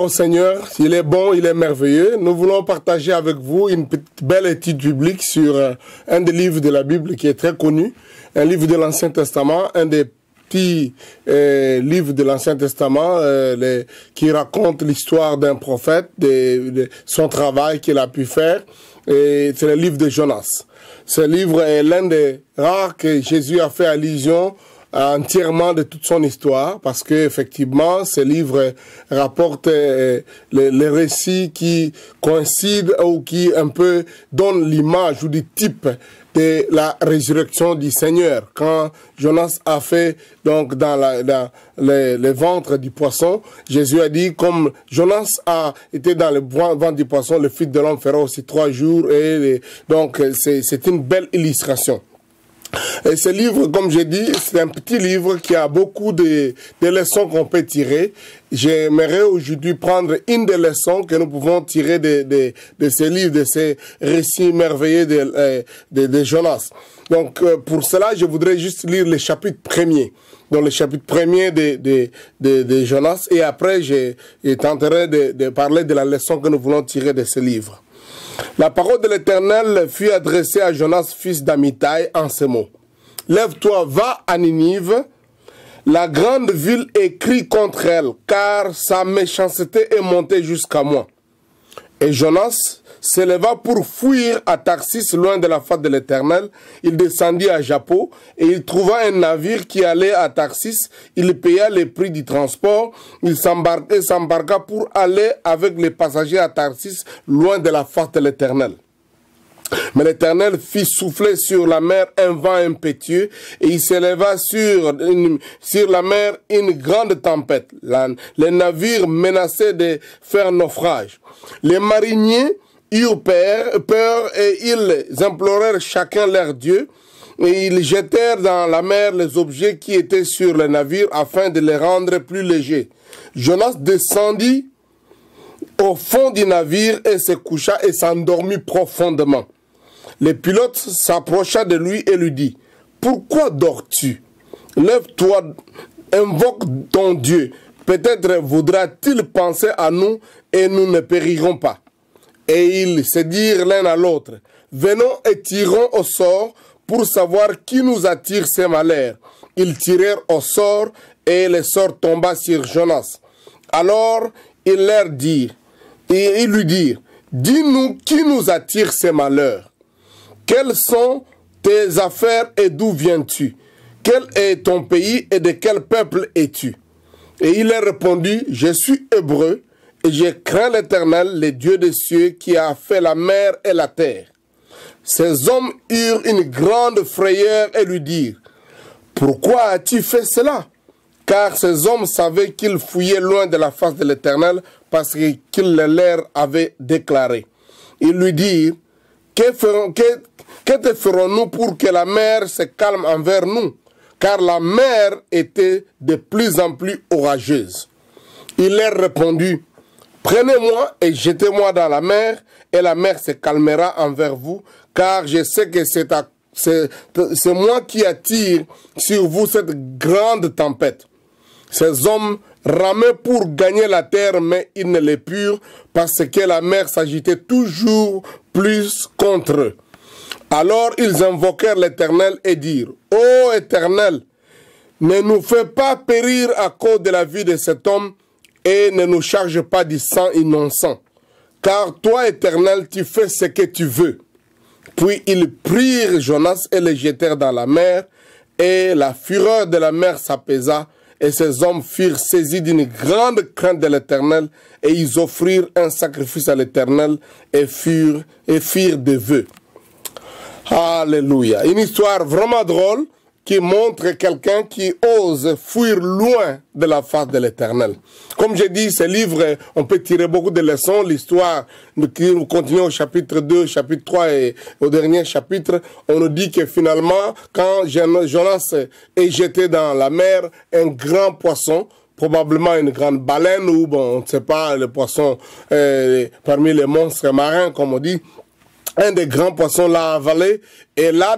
au Seigneur, il est bon, il est merveilleux. Nous voulons partager avec vous une petite belle étude biblique sur un des livres de la Bible qui est très connu, un livre de l'Ancien Testament, un des petits livres de l'Ancien Testament qui raconte l'histoire d'un prophète, de son travail qu'il a pu faire. Et c'est le livre de Jonas. Ce livre est l'un des rares que Jésus a fait allusion entièrement de toute son histoire, parce que effectivement, ce livre rapporte les récits qui coïncident ou qui un peu donnent l'image ou le type de la résurrection du Seigneur. Quand Jonas a fait donc dans le ventre du poisson, Jésus a dit, comme Jonas a été dans le ventre du poisson, le Fils de l'homme fera aussi 3 jours. Donc c'est une belle illustration. Et ce livre, comme j'ai dit, c'est un petit livre qui a beaucoup de leçons qu'on peut tirer. J'aimerais aujourd'hui prendre une des leçons que nous pouvons tirer de ce livre, de ces récits merveilleux de Jonas. Donc, pour cela, je voudrais juste lire le chapitre premier. Donc, le chapitre premier de Jonas. Et après, je tenterai de parler de la leçon que nous voulons tirer de ce livre. La parole de l'Éternel fut adressée à Jonas, fils d'Amittai, en ces mots. « Lève-toi, va à Ninive, la grande ville, et crie contre elle, car sa méchanceté est montée jusqu'à moi. » Et Jonas s'éleva pour fuir à Tarsis, loin de la face de l'Éternel. Il descendit à Jappo, et il trouva un navire qui allait à Tarsis. Il paya les prix du transport. Il s'embarqua pour aller avec les passagers à Tarsis, loin de la face de l'Éternel. Mais l'Éternel fit souffler sur la mer un vent impétueux, et il s'éleva sur la mer une grande tempête. Les navires menaçaient de faire naufrage. Les mariniers eurent peur et ils implorèrent chacun leur Dieu, et ils jetèrent dans la mer les objets qui étaient sur le navire afin de les rendre plus légers. Jonas descendit au fond du navire et se coucha et s'endormit profondément. Le pilote s'approcha de lui et lui dit, « Pourquoi dors-tu? Lève-toi, invoque ton Dieu. Peut-être voudra-t-il penser à nous et nous ne périrons pas. » Et ils se dirent l'un à l'autre, « Venons et tirons au sort pour savoir qui nous attire ces malheurs. » Ils tirèrent au sort et le sort tomba sur Jonas. Alors ils lui dirent, « Dis-nous qui nous attire ces malheurs. Quelles sont tes affaires et d'où viens-tu? Quel est ton pays et de quel peuple es-tu? » Et il leur répondit, « Je suis hébreu et je crains l'Éternel, le Dieu des cieux, qui a fait la mer et la terre. » Ces hommes eurent une grande frayeur et lui dirent, « Pourquoi as-tu fait cela? » Car ces hommes savaient qu'ils fuyaient loin de la face de l'Éternel parce qu'il le leur avait déclaré. Ils lui dirent, « Que te ferons-nous pour que la mer se calme envers nous? » Car la mer était de plus en plus orageuse. Il leur répondit, « Prenez-moi et jetez-moi dans la mer, et la mer se calmera envers vous, car je sais que c'est moi qui attire sur vous cette grande tempête. » Ces hommes ramaient pour gagner la terre, mais ils ne le purent, parce que la mer s'agitait toujours plus contre eux. Alors ils invoquèrent l'Éternel et dirent, « Ô Éternel, ne nous fais pas périr à cause de la vie de cet homme, et ne nous charge pas du sang innocent. Car toi, Éternel, tu fais ce que tu veux. » Puis ils prirent Jonas et le jetèrent dans la mer, et la fureur de la mer s'apaisa, et ces hommes furent saisis d'une grande crainte de l'Éternel, et ils offrirent un sacrifice à l'Éternel, et firent des vœux. Alléluia. Une histoire vraiment drôle qui montre quelqu'un qui ose fuir loin de la face de l'Éternel. Comme j'ai dit, ce livre, on peut tirer beaucoup de leçons. L'histoire qui continue au chapitre 2, chapitre 3 et au dernier chapitre, on nous dit que finalement, quand Jonas est jeté dans la mer, un grand poisson, probablement une grande baleine ou, bon, on ne sait pas, le poisson parmi les monstres marins, comme on dit, un des grands poissons l'a avalé, et là,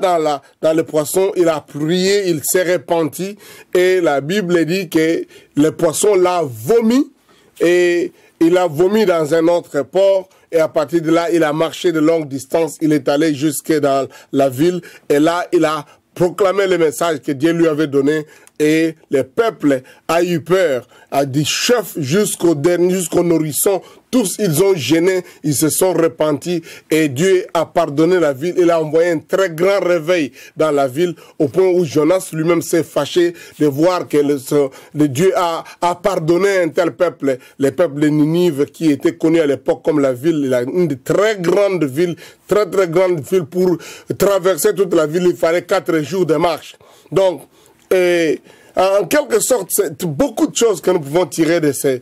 dans le poisson, il a prié, il s'est repenti, et la Bible dit que le poisson l'a vomi, et il a vomi dans un autre port et à partir de là, il a marché de longue distance, il est allé jusque dans la ville et là, il a proclamé le message que Dieu lui avait donné et le peuple a eu peur, a dit chef jusqu'au dernier, jusqu'au nourrisson, tous ils ont gêné, ils se sont repentis et Dieu a pardonné la ville. Il a envoyé un très grand réveil dans la ville au point où Jonas lui-même s'est fâché de voir que le Dieu a pardonné un tel peuple, le peuple de Ninive qui était connu à l'époque comme la ville, une très grande ville, très grande ville. Pour traverser toute la ville, il fallait 4 jours de marche. Donc, en quelque sorte, c'est beaucoup de choses que nous pouvons tirer de ces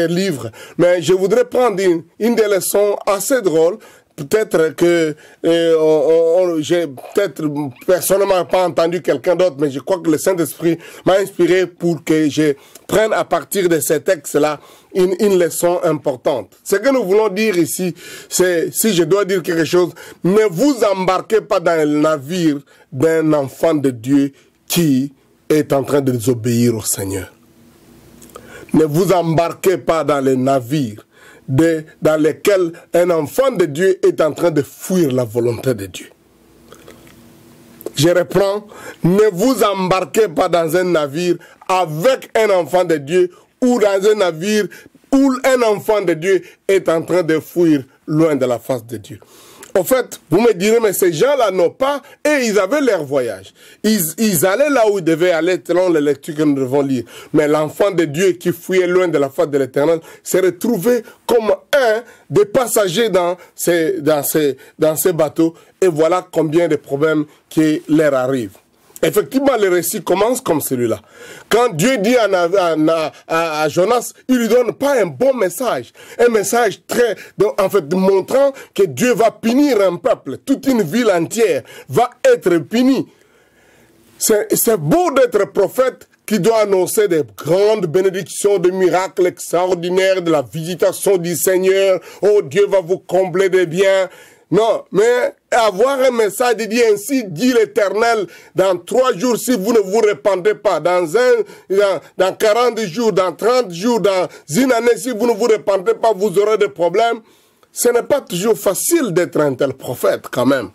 livres. Mais je voudrais prendre une des leçons assez drôles. Peut-être que j'ai peut-être personnellement pas entendu quelqu'un d'autre, mais je crois que le Saint-Esprit m'a inspiré pour que je prenne à partir de ces textes-là une leçon importante. Ce que nous voulons dire ici, c'est, si je dois dire quelque chose, ne vous embarquez pas dans le navire d'un enfant de Dieu qui est en train de désobéir au Seigneur. Ne vous embarquez pas dans les navires dans lesquels un enfant de Dieu est en train de fuir la volonté de Dieu. Je reprends, ne vous embarquez pas dans un navire avec un enfant de Dieu ou dans un navire où un enfant de Dieu est en train de fuir loin de la face de Dieu. En fait, vous me direz, mais ces gens-là n'ont pas, et ils avaient leur voyage. Ils allaient là où ils devaient aller, selon les lectures que nous devons lire. Mais l'enfant de Dieu qui fuyait loin de la face de l'Éternel s'est retrouvé comme un des passagers dans ces bateaux. Et voilà combien de problèmes qui leur arrivent. Effectivement, le récit commence comme celui-là. Quand Dieu dit à Jonas, il lui donne pas un bon message. Un message en fait, montrant que Dieu va punir un peuple. Toute une ville entière va être punie. C'est beau d'être prophète qui doit annoncer des grandes bénédictions, des miracles extraordinaires, de la visitation du Seigneur. Oh, Dieu va vous combler de biens. Non, mais avoir un message de dire ainsi, dit l'Éternel, dans 3 jours, si vous ne vous répandez pas, dans 40 jours, dans 30 jours, dans une année, si vous ne vous répandez pas, vous aurez des problèmes. Ce n'est pas toujours facile d'être un tel prophète, quand même.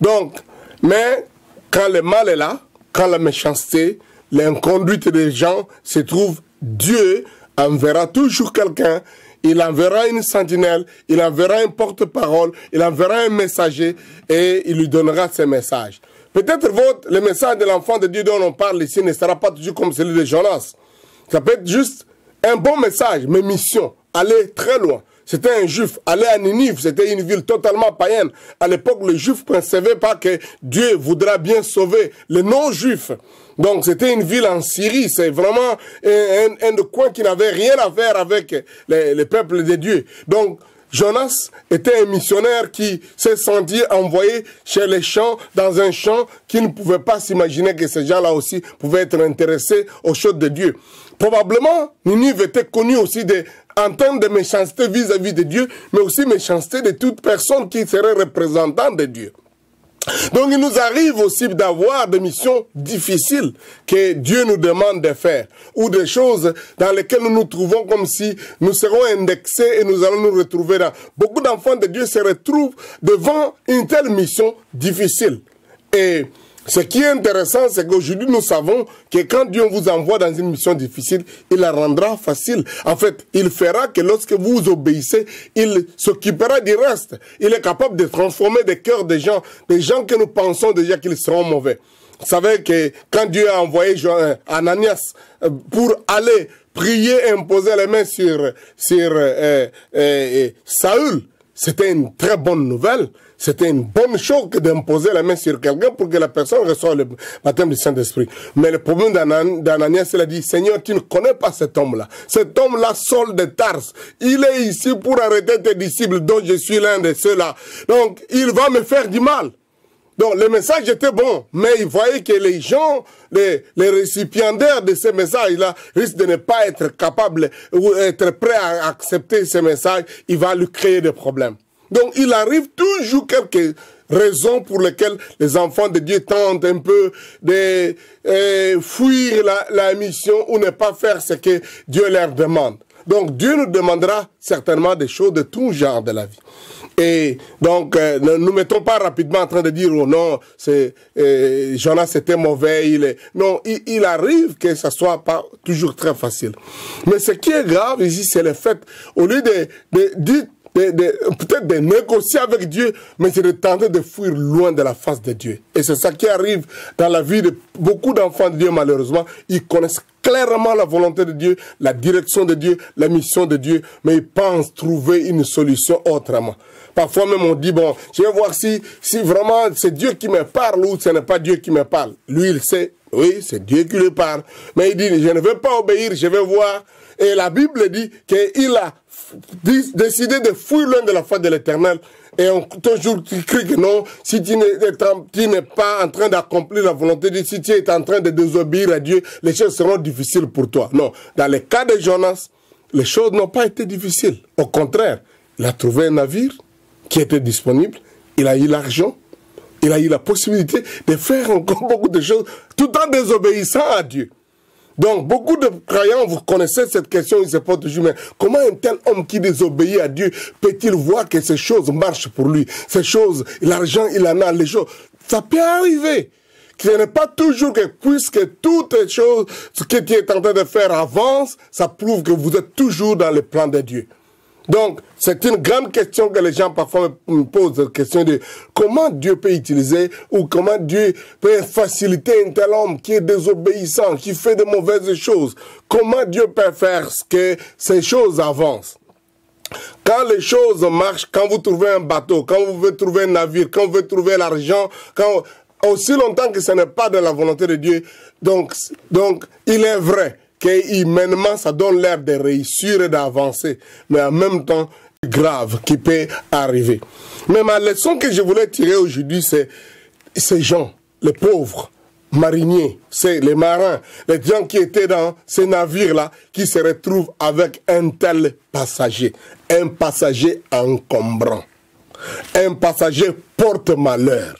Donc, mais quand le mal est là, quand la méchanceté, l'inconduite des gens se trouve, Dieu enverra toujours quelqu'un. Il enverra une sentinelle, il enverra un porte-parole, il enverra un messager et il lui donnera ses messages. Peut-être le message de l'enfant de Dieu dont on parle ici ne sera pas toujours comme celui de Jonas. Ça peut être juste un bon message, mais mission, aller très loin. C'était un juif, aller à Ninive, c'était une ville totalement païenne. À l'époque, le juif ne savait pas que Dieu voudra bien sauver les non-juifs. Donc, c'était une ville en Syrie. C'est vraiment un coin qui n'avait rien à faire avec les peuples de Dieu. Donc, Jonas était un missionnaire qui s'est senti envoyé chez les champs, dans un champ, qui ne pouvait pas s'imaginer que ces gens-là aussi pouvaient être intéressés aux choses de Dieu. Probablement, Ninive était connu aussi en termes de méchanceté vis-à-vis de Dieu, mais aussi méchanceté de toute personne qui serait représentant de Dieu. Donc il nous arrive aussi d'avoir des missions difficiles que Dieu nous demande de faire, ou des choses dans lesquelles nous nous trouvons comme si nous serons indexés et nous allons nous retrouver dans... Beaucoup d'enfants de Dieu se retrouvent devant une telle mission difficile. Et ce qui est intéressant, c'est qu'aujourd'hui, nous savons que quand Dieu vous envoie dans une mission difficile, il la rendra facile. En fait, il fera que lorsque vous obéissez, il s'occupera du reste. Il est capable de transformer des cœurs des gens que nous pensons déjà qu'ils seront mauvais. Vous savez que quand Dieu a envoyé Ananias pour aller prier et imposer les mains sur Saül, c'était une très bonne nouvelle. C'était une bonne chose que d'imposer la main sur quelqu'un pour que la personne reçoive le baptême du Saint-Esprit. Mais le problème d'Ananias, il a dit, Seigneur, tu ne connais pas cet homme-là. Cet homme-là, Saul de Tarse, il est ici pour arrêter tes disciples, dont je suis l'un de ceux-là. Donc, il va me faire du mal. Donc, le message était bon, mais il voyait que les gens, les récipiendaires de ces messages-là, risquent de ne pas être capables ou être prêts à accepter ces messages. Il va lui créer des problèmes. Donc, il arrive toujours quelques raisons pour lesquelles les enfants de Dieu tentent un peu de fuir la mission ou ne pas faire ce que Dieu leur demande. Donc Dieu nous demandera certainement des choses de tout genre de la vie. Et donc, ne nous mettons pas rapidement en train de dire, oh non, Jonas était mauvais. Non, il arrive que ça soit pas toujours très facile. Mais ce qui est grave ici, c'est le fait, au lieu peut-être de négocier avec Dieu, mais c'est de tenter de fuir loin de la face de Dieu. Et c'est ça qui arrive dans la vie de beaucoup d'enfants de Dieu, malheureusement. Ils connaissent clairement la volonté de Dieu, la direction de Dieu, la mission de Dieu, mais ils pensent trouver une solution autrement. Parfois même on dit, bon, je vais voir si vraiment c'est Dieu qui me parle ou ce n'est pas Dieu qui me parle. Lui, il sait, oui, c'est Dieu qui lui parle. Mais il dit, je ne veux pas obéir, je vais voir. Et la Bible dit qu'il a décidé de fuir loin de la foi de l'Éternel. Et on toujours crie que non, si tu n'es pas en train d'accomplir la volonté de Dieu, si tu es en train de désobéir à Dieu, les choses seront difficiles pour toi. Non, dans le cas de Jonas, les choses n'ont pas été difficiles. Au contraire, il a trouvé un navire qui était disponible, il a eu l'argent, il a eu la possibilité de faire encore beaucoup de choses tout en désobéissant à Dieu. Donc, beaucoup de croyants, vous connaissez cette question, ils se posent toujours, mais comment un tel homme qui désobéit à Dieu peut-il voir que ces choses marchent pour lui? Ces choses, l'argent, il en a, les choses. Ça peut arriver. Ce n'est pas toujours que, puisque toutes les choses, ce que tu es en train de faire avance, ça prouve que vous êtes toujours dans le plan de Dieu. Donc, c'est une grande question que les gens parfois me posent, la question de comment Dieu peut utiliser ou comment Dieu peut faciliter un tel homme qui est désobéissant, qui fait de mauvaises choses. Comment Dieu peut faire que ces choses avancent. Quand les choses marchent, quand vous trouvez un bateau, quand vous voulez trouver un navire, quand vous voulez trouver l'argent, aussi longtemps que ce n'est pas de la volonté de Dieu, donc il est vrai que humainement, ça donne l'air de réussir et d'avancer, mais en même temps, grave qui peut arriver. Mais ma leçon que je voulais tirer aujourd'hui, c'est ces gens, les pauvres mariniers, c'est les marins, les gens qui étaient dans ces navires-là, qui se retrouvent avec un tel passager, un passager encombrant, un passager porte-malheur.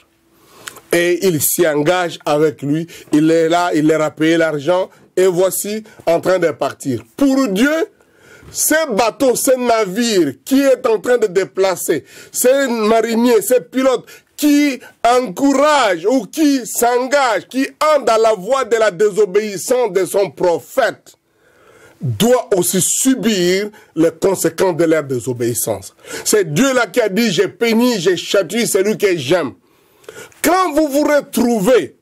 Et il s'y engage avec lui, il est là, il leur a payé l'argent, et voici en train de partir. Pour Dieu, ce bateau, ce navire qui est en train de déplacer, ces mariniers, ces pilotes qui encouragent ou qui s'engagent, qui entrent dans la voie de la désobéissance de son prophète, doit aussi subir les conséquences de leur désobéissance. C'est Dieu-là qui a dit, j'ai pénis, j'ai châtié celui que j'aime. Quand vous vous retrouvez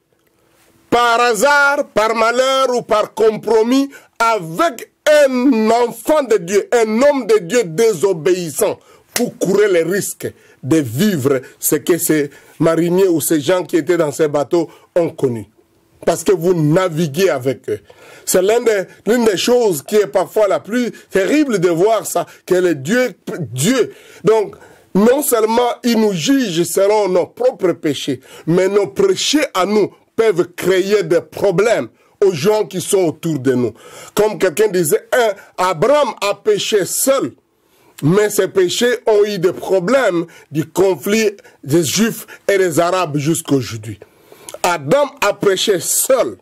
par hasard, par malheur ou par compromis avec un enfant de Dieu, un homme de Dieu désobéissant, vous courez le risque de vivre ce que ces mariniers ou ces gens qui étaient dans ces bateaux ont connu. Parce que vous naviguez avec eux. C'est l'une des choses qui est parfois la plus terrible de voir ça, que le Dieu, donc, non seulement il nous juge selon nos propres péchés, mais nos péchés à nous peuvent créer des problèmes aux gens qui sont autour de nous. Comme quelqu'un disait, Abraham a péché seul, mais ses péchés ont eu des problèmes du conflit des Juifs et des Arabes jusqu'à aujourd'hui. Adam a péché seul,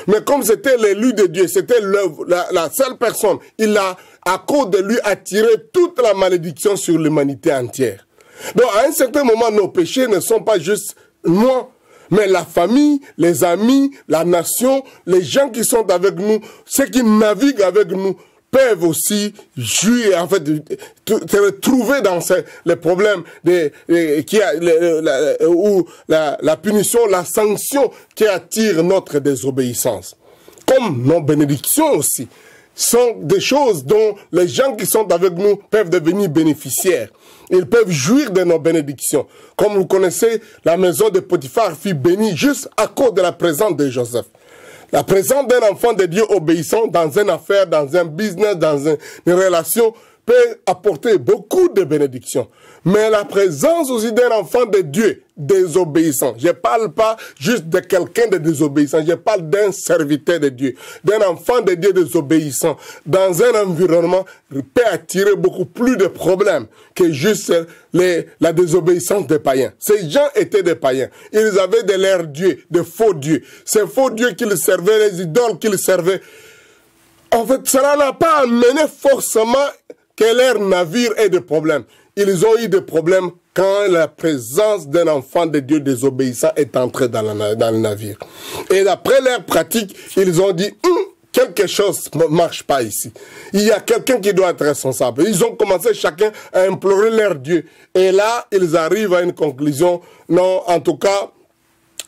mais comme c'était l'élu de Dieu, c'était la seule personne, il a, à cause de lui, attiré toute la malédiction sur l'humanité entière. Donc à un certain moment, nos péchés ne sont pas juste moi, mais la famille, les amis, la nation, les gens qui sont avec nous, ceux qui naviguent avec nous, peuvent aussi jouir, en fait, se retrouver dans les problèmes ou la punition, la sanction qui attire notre désobéissance. Comme nos bénédictions aussi, sont des choses dont les gens qui sont avec nous peuvent devenir bénéficiaires. Ils peuvent jouir de nos bénédictions. Comme vous connaissez, la maison de Potiphar fut bénie juste à cause de la présence de Joseph. La présence d'un enfant de Dieu obéissant dans une affaire, dans un business, dans une relation, peut apporter beaucoup de bénédictions. Mais la présence aussi d'un enfant de Dieu désobéissant. Je ne parle pas juste de quelqu'un de désobéissant, je parle d'un serviteur de Dieu, d'un enfant de Dieu désobéissant. Dans un environnement, peut attirer beaucoup plus de problèmes que juste la désobéissance des païens. Ces gens étaient des païens. Ils avaient de leurs dieux, de faux dieux. Ces faux dieux qu'ils servaient, les idoles qu'ils servaient, En fait, cela n'a pas amené forcément que leur navire ait des problèmes. Ils ont eu des problèmes quand la présence d'un enfant de Dieu désobéissant est entrée dans le navire. Et d'après leur pratique, ils ont dit, quelque chose ne marche pas ici. Il y a quelqu'un qui doit être responsable. Ils ont commencé chacun à implorer leur Dieu. Et là, ils arrivent à une conclusion. Non, en tout cas,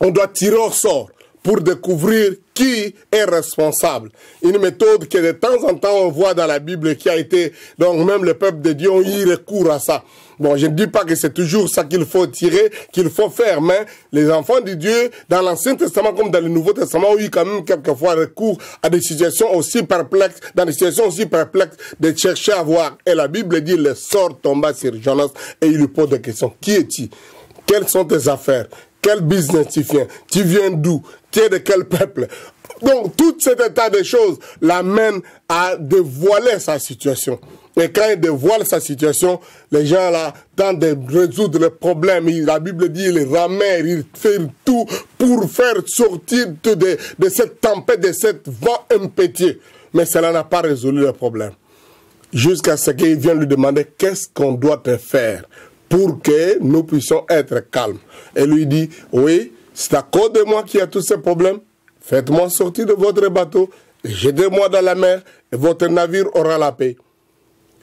on doit tirer au sort pour découvrir qui est responsable. Une méthode que de temps en temps on voit dans la Bible qui a été, donc même le peuple de Dieu ont eu recours à ça. Bon, je ne dis pas que c'est toujours ça qu'il faut tirer, qu'il faut faire, mais les enfants de Dieu, dans l'Ancien Testament comme dans le Nouveau Testament, ont eu quand même quelquefois recours à des situations aussi perplexes, dans des situations aussi perplexes, de chercher à voir. Et la Bible dit, le sort tomba sur Jonas et il lui pose des questions. Qui es-tu? Quelles sont tes affaires? Quel business tu viens? Tu viens d'où? Tu es de quel peuple? Donc, tout cet état de choses l'amène à dévoiler sa situation. Et quand il dévoile sa situation, les gens là tentent de résoudre le problème. La Bible dit, il ramène, il fait tout pour faire sortir de cette tempête, de cette vent impétueux. Mais cela n'a pas résolu le problème. Jusqu'à ce qu'il vienne lui demander qu'est-ce qu'on doit te faire pour que nous puissions être calmes. Et lui dit, oui, c'est à cause de moi qu'il y a tous ces problèmes. Faites-moi sortir de votre bateau, jetez-moi dans la mer, et votre navire aura la paix.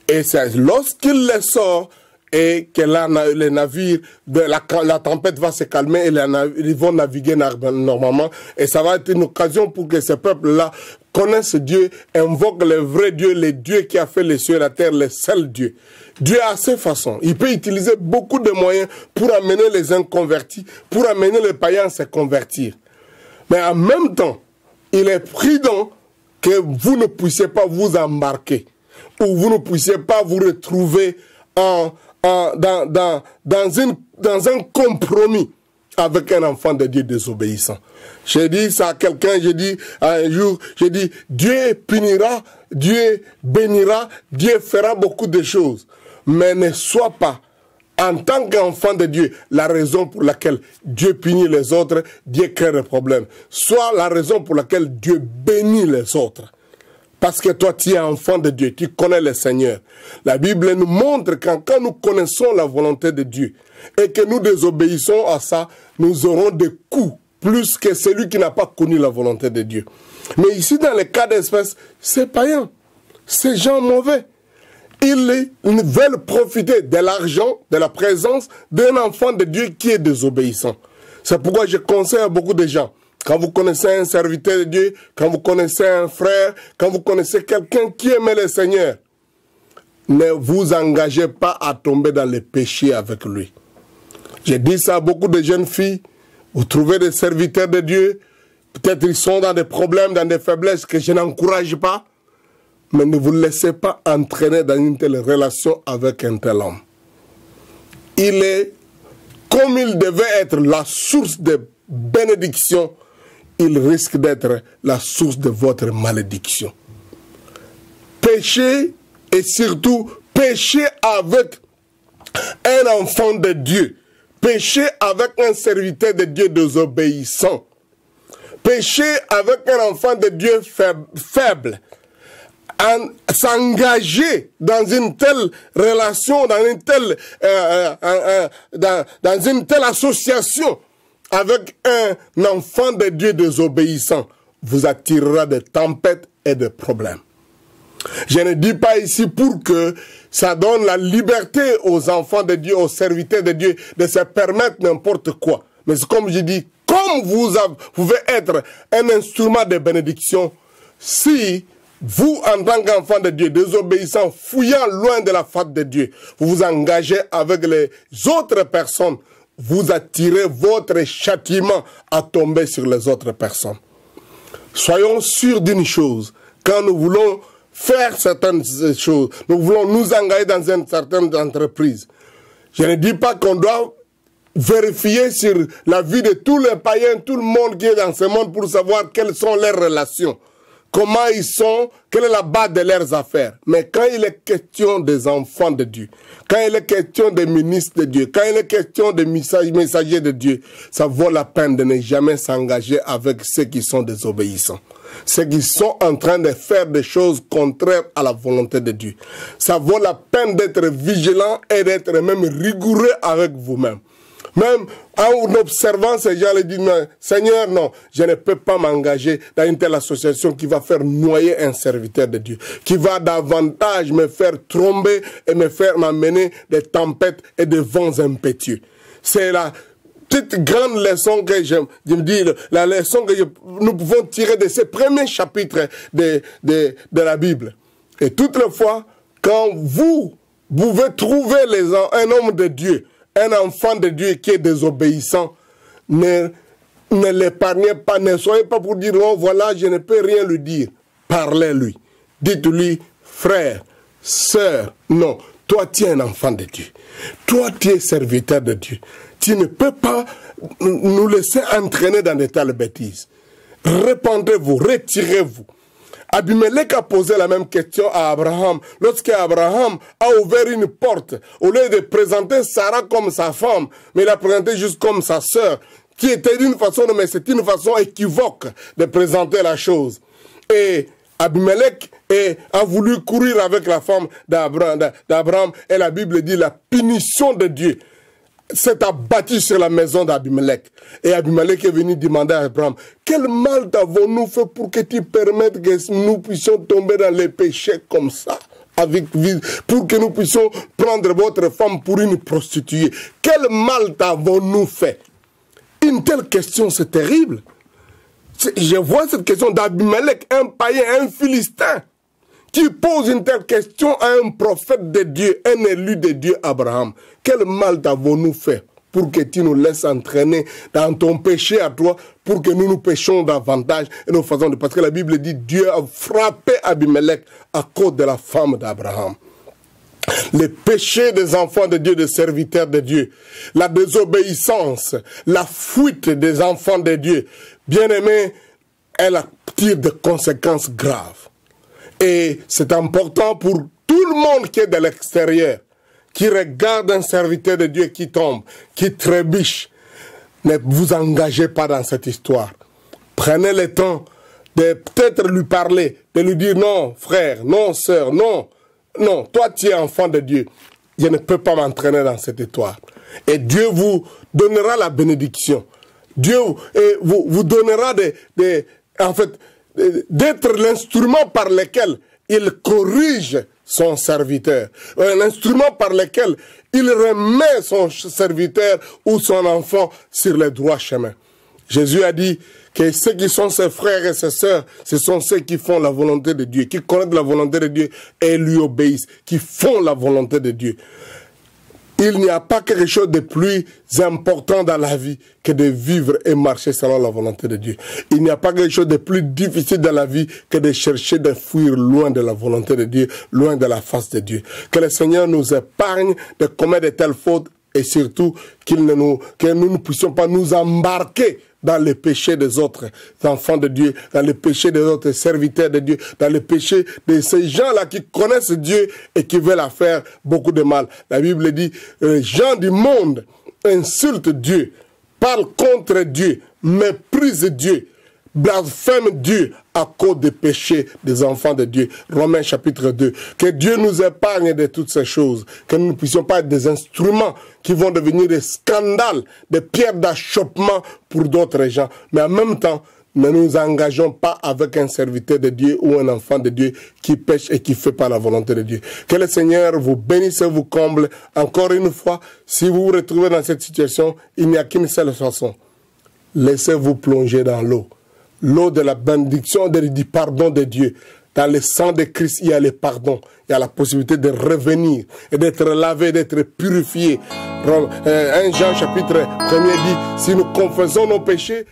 Et c'est lorsqu'il les sort, et que là, les navires, la tempête va se calmer, et ils vont naviguer normalement, et ça va être une occasion pour que ce peuple-là connaisse Dieu, invoque le vrai Dieu, le Dieu qui a fait les cieux et la terre, le seul Dieu. Dieu a ses façons. Il peut utiliser beaucoup de moyens pour amener les inconvertis, pour amener les païens à se convertir. Mais en même temps, il est prudent que vous ne puissiez pas vous embarquer ou vous ne puissiez pas vous retrouver dans un compromis avec un enfant de Dieu désobéissant. J'ai dit ça à quelqu'un, j'ai dit un jour, j'ai dit, Dieu punira, Dieu bénira, Dieu fera beaucoup de choses. Mais ne sois pas, en tant qu'enfant de Dieu, la raison pour laquelle Dieu punit les autres, Dieu crée des problèmes. Soit la raison pour laquelle Dieu bénit les autres. Parce que toi, tu es enfant de Dieu, tu connais le Seigneur. La Bible nous montre que quand nous connaissons la volonté de Dieu et que nous désobéissons à ça, nous aurons des coups plus que celui qui n'a pas connu la volonté de Dieu. Mais ici, dans le cas d'espèce, c'est païen. C'est gens mauvais. Ils veulent profiter de l'argent, de la présence d'un enfant de Dieu qui est désobéissant. C'est pourquoi je conseille à beaucoup de gens, quand vous connaissez un serviteur de Dieu, quand vous connaissez un frère, quand vous connaissez quelqu'un qui aime le Seigneur, ne vous engagez pas à tomber dans le péché avec lui. J'ai dit ça à beaucoup de jeunes filles. Vous trouvez des serviteurs de Dieu, peut-être ils sont dans des problèmes, dans des faiblesses que je n'encourage pas. Mais ne vous laissez pas entraîner dans une telle relation avec un tel homme. Il est, comme il devait être la source de bénédiction, il risque d'être la source de votre malédiction. Péchez, et surtout péchez avec un enfant de Dieu. Péchez avec un serviteur de Dieu désobéissant. Péchez avec un enfant de Dieu faible. S'engager dans une telle relation, dans une telle association avec un enfant de Dieu désobéissant vous attirera des tempêtes et des problèmes. Je ne dis pas ici pour que ça donne la liberté aux enfants de Dieu, aux serviteurs de Dieu de se permettre n'importe quoi. Mais c'est comme je dis, comme vous pouvez être un instrument de bénédiction, si vous, en tant qu'enfant de Dieu, désobéissant, fouillant loin de la face de Dieu, vous vous engagez avec les autres personnes, vous attirez votre châtiment à tomber sur les autres personnes. Soyons sûrs d'une chose, quand nous voulons faire certaines choses, nous voulons nous engager dans une certaine entreprise. Je ne dis pas qu'on doit vérifier sur la vie de tous les païens, tout le monde qui est dans ce monde pour savoir quelles sont leurs relations. comment ils sont, quelle est la base de leurs affaires. Mais quand il est question des enfants de Dieu, quand il est question des ministres de Dieu, quand il est question des messagers de Dieu, ça vaut la peine de ne jamais s'engager avec ceux qui sont désobéissants. Ceux qui sont en train de faire des choses contraires à la volonté de Dieu. Ça vaut la peine d'être vigilant et d'être même rigoureux avec vous-même. Même en observant ces gens, ils disent, Seigneur, non, je ne peux pas m'engager dans une telle association qui va faire noyer un serviteur de Dieu, qui va davantage me faire tromper et me faire m'amener des tempêtes et des vents impétueux. C'est la petite grande leçon que je me dis, la leçon que nous pouvons tirer de ces premiers chapitres de la Bible. Et toutefois, quand vous pouvez trouver un homme de Dieu, un enfant de Dieu qui est désobéissant, ne l'épargnez pas, ne soyez pas pour dire, oh voilà, je ne peux rien lui dire. Parlez-lui. Dites-lui, frère, sœur, non, toi tu es un enfant de Dieu. Toi tu es serviteur de Dieu. Tu ne peux pas nous laisser entraîner dans de telles bêtises. Répandez-vous, retirez-vous. Abimelech a posé la même question à Abraham. Lorsque Abraham a ouvert une porte, au lieu de présenter Sarah comme sa femme, mais il l'a présenté juste comme sa sœur, qui était d'une façon, mais c'est une façon équivoque de présenter la chose. Et Abimelech a voulu courir avec la femme d'Abraham, et la Bible dit la punition de Dieu s'est abattu sur la maison d'Abimelech. Et Abimelech est venu demander à Abraham, quel mal t'avons-nous fait pour que tu permettes que nous puissions tomber dans les péchés comme ça, pour que nous puissions prendre votre femme pour une prostituée? Quel mal t'avons-nous fait? Une telle question, c'est terrible. Je vois cette question d'Abimelech, un païen, un philistin, qui pose une telle question à un prophète de Dieu, un élu de Dieu, Abraham. Quel mal t'avons-nous fait pour que tu nous laisses entraîner dans ton péché à toi, pour que nous péchions davantage et nos façons de... Parce que la Bible dit, Dieu a frappé Abimelech à cause de la femme d'Abraham. Les péchés des enfants de Dieu, des serviteurs de Dieu, la désobéissance, la fuite des enfants de Dieu, bien aimé, elle tire des conséquences graves. Et c'est important pour tout le monde qui est de l'extérieur, qui regarde un serviteur de Dieu qui tombe, qui trébuche. Ne vous engagez pas dans cette histoire. Prenez le temps de peut-être lui parler, de lui dire non frère, non sœur, non, non, toi tu es enfant de Dieu. Je ne peux pas m'entraîner dans cette histoire. Et Dieu vous donnera la bénédiction. Dieu vous donnera en fait, d'être l'instrument par lequel il corrige son serviteur, un instrument par lequel il remet son serviteur ou son enfant sur le droit chemin. Jésus a dit que ceux qui sont ses frères et ses sœurs, ce sont ceux qui font la volonté de Dieu, qui connaissent la volonté de Dieu et lui obéissent, qui font la volonté de Dieu. Il n'y a pas quelque chose de plus important dans la vie que de vivre et marcher selon la volonté de Dieu. Il n'y a pas quelque chose de plus difficile dans la vie que de chercher de fuir loin de la volonté de Dieu, loin de la face de Dieu. Que le Seigneur nous épargne de commettre de telles fautes et surtout que nous ne puissions pas nous embarquer dans les péchés des autres enfants de Dieu, dans les péchés des autres serviteurs de Dieu, dans les péchés de ces gens-là qui connaissent Dieu et qui veulent faire beaucoup de mal. La Bible dit, les gens du monde insultent Dieu, parlent contre Dieu, méprisent Dieu, blasphèment Dieu à cause des péchés des enfants de Dieu. Romains chapitre 2. Que Dieu nous épargne de toutes ces choses. Que nous ne puissions pas être des instruments qui vont devenir des scandales, des pierres d'achoppement pour d'autres gens. Mais en même temps, ne nous engageons pas avec un serviteur de Dieu ou un enfant de Dieu qui pêche et qui ne fait pas la volonté de Dieu. Que le Seigneur vous bénisse et vous comble. Encore une fois, si vous vous retrouvez dans cette situation, il n'y a qu'une seule façon. Laissez-vous plonger dans l'eau. L'eau de la bénédiction, du pardon de Dieu. Dans le sang de Christ, il y a le pardon. Il y a la possibilité de revenir et d'être lavé, d'être purifié. 1 Jean chapitre 1er dit, si nous confessons nos péchés,